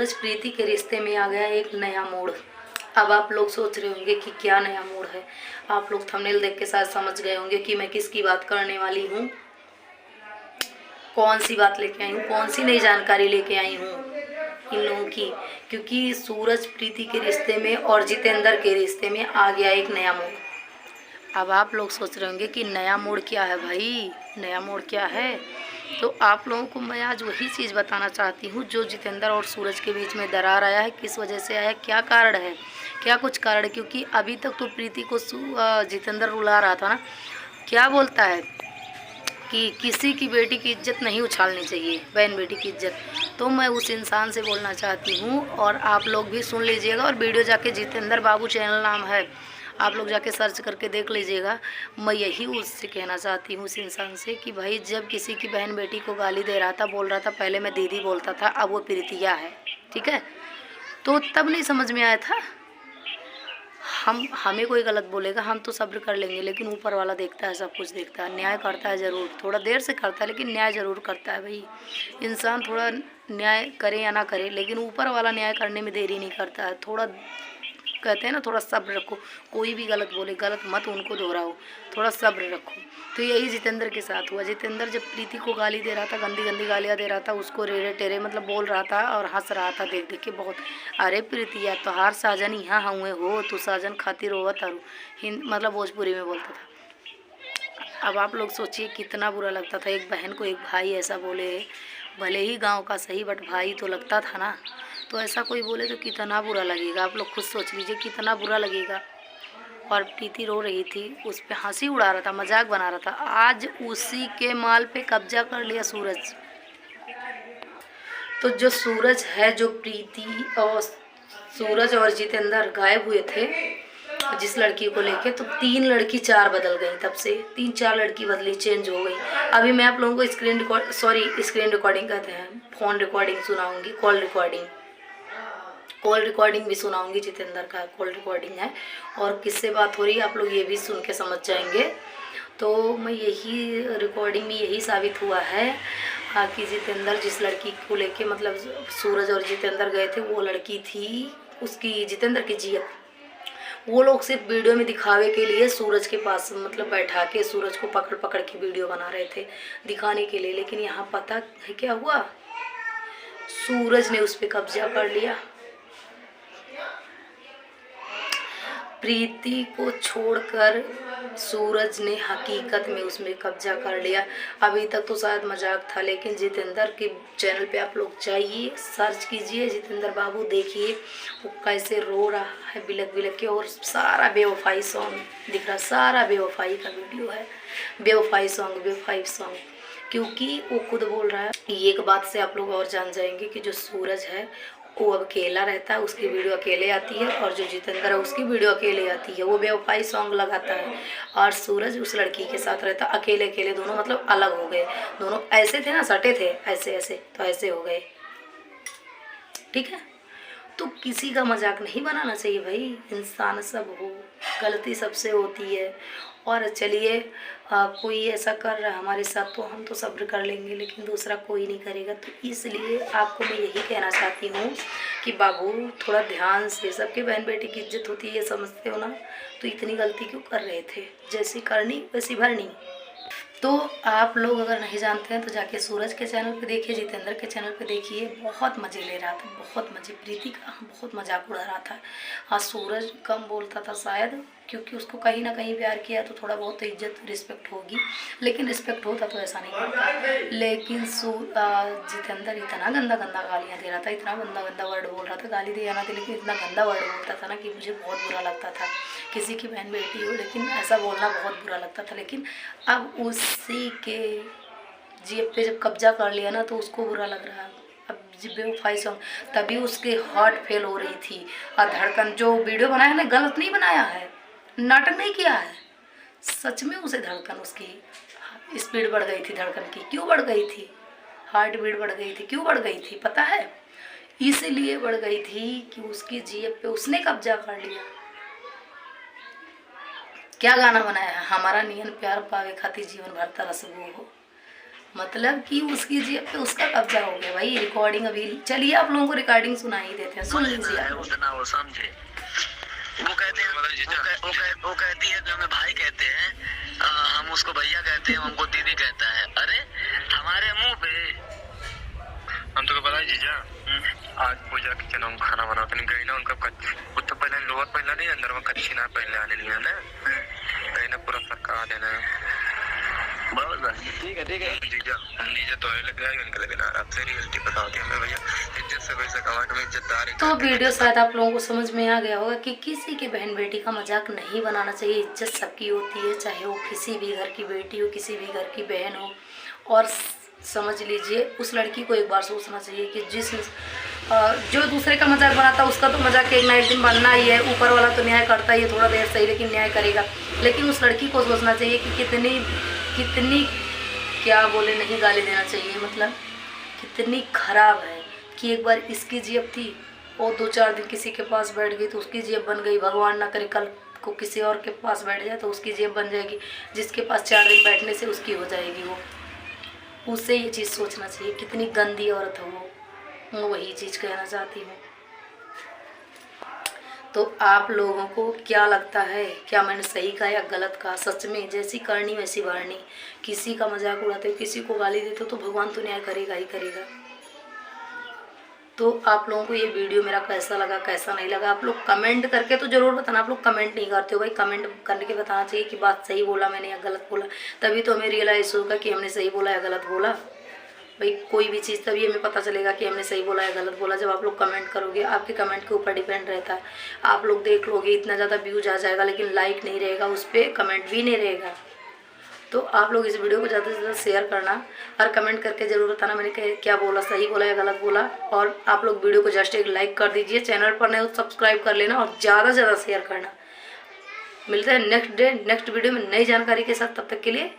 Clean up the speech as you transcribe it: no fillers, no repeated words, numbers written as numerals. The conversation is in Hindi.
सूरज प्रीति के रिश्ते में आ गया एक नया मोड़। अब आप लोग सोच रहे होंगे कि क्या नया मोड़ है। आप लोग थंबनेल देख के शायद समझ गए होंगे कि मैं किसकी बात करने वाली हूँ, कौन सी बात लेके आई हूँ, कौन सी नई जानकारी लेके आई हूँ इन लोगों की। क्योंकि सूरज प्रीति के रिश्ते में और जितेंद्र के रिश्ते में आ गया एक नया मोड़। अब आप लोग सोच रहे होंगे कि नया मोड़ क्या है भाई, नया मोड़ क्या है। तो आप लोगों को मैं आज वही चीज़ बताना चाहती हूँ जो जितेंद्र और सूरज के बीच में दरार आया है, किस वजह से आया है, क्या कारण है, क्या कुछ कारण। क्योंकि अभी तक तो प्रीति को जितेंद्र रुला रहा था ना, क्या बोलता है कि किसी की बेटी की इज्जत नहीं उछालनी चाहिए, बहन बेटी की इज्जत। तो मैं उस इंसान से बोलना चाहती हूँ और आप लोग भी सुन लीजिएगा। और वीडियो जाके जितेंद्र बाबू चैनल नाम है, आप लोग जाके सर्च करके देख लीजिएगा। मैं यही उससे कहना चाहती हूँ, उस इंसान से, कि भाई जब किसी की बहन बेटी को गाली दे रहा था, बोल रहा था, पहले मैं दीदी बोलता था, अब वो प्रीतिया है, ठीक है। तो तब नहीं समझ में आया था। हमें कोई गलत बोलेगा हम तो सब्र कर लेंगे, लेकिन ऊपर वाला देखता है, सब कुछ देखता है, न्याय करता है ज़रूर, थोड़ा देर से करता है लेकिन न्याय ज़रूर करता है। भाई इंसान थोड़ा न्याय करे या ना करे, लेकिन ऊपर वाला न्याय करने में देरी नहीं करता है। थोड़ा कहते हैं ना, थोड़ा सब्र रखो। कोई भी गलत बोले, गलत मत उनको दोहराओ, थोड़ा सब्र रखो। तो यही जितेंद्र के साथ हुआ। जितेंद्र जब प्रीति को गाली दे रहा था, गंदी गंदी गालियाँ दे रहा था, उसको रेरे टेरे मतलब बोल रहा था और हंस रहा था देख देख के बहुत। अरे प्रीतिया तोहार साजन यहाँ हुए हो, तू साजन खातिर होवा तारू, हिंद मतलब भोजपुरी में बोलता था। अब आप लोग सोचिए कितना बुरा लगता था एक बहन को एक भाई ऐसा बोले। भले ही गांव का सही, बट भाई तो लगता था ना। तो ऐसा कोई बोले तो कितना बुरा लगेगा, आप लोग खुद सोच लीजिए कितना बुरा लगेगा। और प्रीति रो रही थी, उस पर हंसी उड़ा रहा था, मजाक बना रहा था। आज उसी के माल पे कब्जा कर लिया सूरज। तो जो सूरज है, जो प्रीति और सूरज और जितेंद्र गायब हुए थे जिस लड़की को लेके, तो 3 लड़की 4 बदल गई। तब से 3-4 लड़की बदली, चेंज हो गई। अभी मैं आप लोगों को स्क्रीन रिकॉर्डिंग कहते हैं, फ़ोन रिकॉर्डिंग सुनाऊंगी, कॉल रिकॉर्डिंग भी सुनाऊंगी। जितेंद्र का कॉल रिकॉर्डिंग है और किससे बात हो रही है आप लोग ये भी सुन के समझ जाएंगे। तो मैं यही रिकॉर्डिंग में यही साबित हुआ है कि जितेंद्र जिस लड़की को लेके मतलब सूरज और जितेंद्र गए थे, वो लड़की थी उसकी, जितेंद्र की जियत। वो लोग सिर्फ वीडियो में दिखावे के लिए सूरज के पास मतलब बैठा के सूरज को पकड़ पकड़ के वीडियो बना रहे थे दिखाने के लिए। लेकिन यहाँ पता है क्या हुआ, सूरज ने उस पर कब्जा कर लिया। प्रीति को छोड़कर सूरज ने हकीकत में उसमें कब्जा कर लिया। अभी तक तो शायद मजाक था, लेकिन जितेंद्र के चैनल पे आप लोग जाइए, सर्च कीजिए जितेंद्र बाबू, देखिए वो कैसे रो रहा है बिलक बिलक के। और सारा बेवफाई सॉन्ग दिख रहा, सारा बेवफाई का वीडियो है, बेवफाई सॉन्ग। क्योंकि वो खुद बोल रहा है। एक बात से आप लोग और जान जाएंगे कि जो सूरज है वो अब अकेला रहता है, उसकी वीडियो अकेले आती है, और जो जितेंद्र है उसकी वीडियो अकेले आती है। वो बेवफाई सॉन्ग लगाता है और सूरज उस लड़की के साथ रहता, अकेले अकेले दोनों मतलब अलग हो गए। दोनों ऐसे थे ना, सटे थे ऐसे ऐसे, तो ऐसे हो गए, ठीक है। तो किसी का मजाक नहीं बनाना चाहिए भाई, इंसान सब हो, गलती सबसे होती है। और चलिए कोई ऐसा कर रहा है हमारे साथ तो हम तो सब्र कर लेंगे, लेकिन दूसरा कोई नहीं करेगा। तो इसलिए आपको मैं यही कहना चाहती हूँ कि बाबू थोड़ा ध्यान से, सबके बहन बेटी की इज्जत होती है ये समझते हो ना, तो इतनी गलती क्यों कर रहे थे, जैसी करनी वैसी भरनी। तो आप लोग अगर नहीं जानते हैं तो जाके सूरज के चैनल पे देखिए, जितेंद्र के चैनल पे देखिए। बहुत मज़े ले रहा था, बहुत मज़े, प्रीति का बहुत मजाक उड़ा रहा था। हाँ सूरज कम बोलता था शायद, क्योंकि उसको कहीं ना कहीं प्यार किया तो थोड़ा बहुत तो इज्जत रिस्पेक्ट होगी, लेकिन रिस्पेक्ट होता तो ऐसा नहीं करता। लेकिन जितेंद्र इतना गंदा गंदा गालियाँ दे रहा था, इतना गंदा गंदा वर्ड बोल रहा था, गाली दे आना थे लेकिन इतना गंदा वर्ड बोलता था ना कि मुझे बहुत बुरा लगता था। किसी की बहन बेटी हो लेकिन ऐसा बोलना बहुत बुरा लगता था। लेकिन अब उसी के जेब पे जब कब्जा कर लिया ना तो उसको बुरा लग रहा है। अब बेवफाई सॉन्ग, तभी उसके हार्ट फेल हो रही थी। और धड़कन जो वीडियो बनाया ना, गलत नहीं बनाया है, नाटक नहीं किया है, सच में उसे धड़कन, उसकी स्पीड बढ़ गई थी धड़कन की। क्यों बढ़ गई थी, हार्ट बीट बढ़ गई थी, क्यों बढ़ गई थी पता है, इसलिए बढ़ गई थी कि उसकी जेब पे उसने कब्जा कर लिया। क्या गाना बनाया है, हमारा नियन प्यार पावे खातिर जीवन भर तरसबो हो। मतलब कि उसकी जेब पे उसका कब्जा हो गया भाई। रिकॉर्डिंग अभी चलिए आप लोगों को रिकॉर्डिंग सुना ही देते हैं, सुन लीजिए आप लोग। उतना वो समझे, वो कहते हैं वो कहती है कि हमें भाई कहते हैं, हम उसको भैया कहते हैं, हमको दीदी कहता है। अरे हमारे मुंह पे। हम तो पता है जीजा, आज पूजा किचन हम खाना बनाते नहीं गई ना, उनका कुछ तो पहले लोअर पहला नहीं, अंदर में कच्ची ना पहले आने लिया ना, गई ना पूरा सरका देना है। ठीक है जीजा, हम नीचे तो लग रहा है उनके लगे ना, आपसे रियलिटी बता दी हमें भैया, इज्जत से पैसा कमा के इज्जतदार। तो वीडियो शायद आप लोगों को समझ में आ गया होगा कि किसी की बहन बेटी का मजाक नहीं बनाना चाहिए। इज्जत सबकी होती है, चाहे वो किसी भी घर की बेटी हो, किसी भी घर की बहन हो। और समझ लीजिए उस लड़की को एक बार सोचना चाहिए कि जो दूसरे का मजाक बनाता है उसका तो मजाक एक ना एक दिन बनना ही है। ऊपर वाला तो न्याय करता ही है, थोड़ा देर सही लेकिन न्याय करेगा। लेकिन उस लड़की को सोचना चाहिए कि कितनी क्या बोले, नहीं गाली देना चाहिए, मतलब कितनी खराब है कि एक बार इसकी जेब थी और 2-4 दिन किसी के पास बैठ गई तो उसकी जेब बन गई। भगवान ना करे कल को किसी और के पास बैठ जाए तो उसकी जेब बन जाएगी। जिसके पास 4 दिन बैठने से उसकी हो जाएगी वो। उससे ये चीज़ सोचना चाहिए कितनी गंदी औरत हो वो। मैं वही चीज़ कहना चाहती हूँ। तो आप लोगों को क्या लगता है, क्या मैंने सही कहा या गलत कहा? सच में जैसी करनी वैसी वारनी। किसी का मजाक उड़ाते हो, किसी को गाली देते हो तो भगवान तो न्याय करेगा ही करेगा। तो आप लोगों को ये वीडियो मेरा कैसा लगा, कैसा नहीं लगा, आप लोग कमेंट करके तो ज़रूर बताना। आप लोग कमेंट नहीं करते हो भाई, कमेंट करके बताना चाहिए कि बात सही बोला मैंने या गलत बोला, तभी तो हमें रियलाइज़ होगा कि हमने सही बोला या गलत बोला। भाई कोई भी चीज़ तभी हमें पता चलेगा कि हमने सही बोला या गलत बोला जब आप लोग कमेंट करोगे। आपके कमेंट के ऊपर डिपेंड रहता है। आप लोग देख लोगे इतना ज़्यादा व्यूज आ जाएगा लेकिन लाइक नहीं रहेगा, उस पर कमेंट भी नहीं रहेगा। तो आप लोग इस वीडियो को ज़्यादा से ज़्यादा शेयर करना और कमेंट करके ज़रूर बताना मैंने क्या बोला, सही बोला या गलत बोला। और आप लोग वीडियो को जस्ट एक लाइक कर दीजिए, चैनल पर नए हो सब्सक्राइब कर लेना और ज़्यादा से ज़्यादा शेयर करना। मिलते हैं नेक्स्ट वीडियो में नई जानकारी के साथ। तब तक के लिए